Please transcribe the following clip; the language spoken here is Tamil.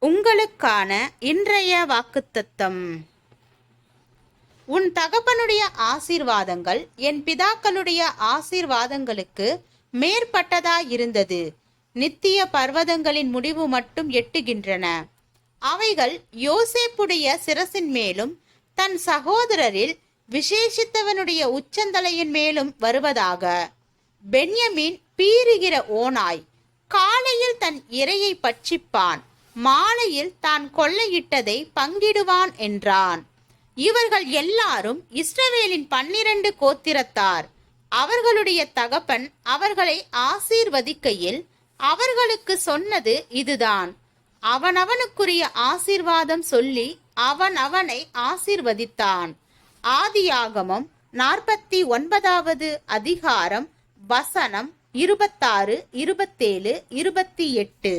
உங்களுக்கான இன்றைய வாக்குத்தத்தம். உன் தகப்பனுடைய ஆசீர்வாதங்கள் என் பிதாக்களுடைய ஆசீர்வாதங்களுக்கு மேற்பட்டதாயிருந்தது. நித்திய பர்வதங்களின் முடிவு மட்டும் எட்டுகின்றன. அவைகள் யோசேப்புடைய சிரசின் மேலும் தன் சகோதரரில் விசேஷித்தவனுடைய உச்சந்தலையின் மேலும் வருவதாக. பென்யமீன் பீறுகிற ஓனாய், காலையில் தன் இரையை பட்சிப்பான், மாலையில் தான் கொள்ளையிட்டதை பங்கிடுவான் என்றான். இவர்கள் எல்லாரும் இஸ்ரவேலின் 12 கோத்திரத்தார். அவர்களுடைய தகப்பன் அவர்களை ஆசீர்வதிக்கையில் அவர்களுக்கு சொன்னது இதுதான். அவனவனுக்குரிய ஆசீர்வாதம் சொல்லி அவன் அவனை ஆசீர்வதித்தான். ஆதியாகமம் 49வது அதிகாரம் வசனம் 26, 27, 28.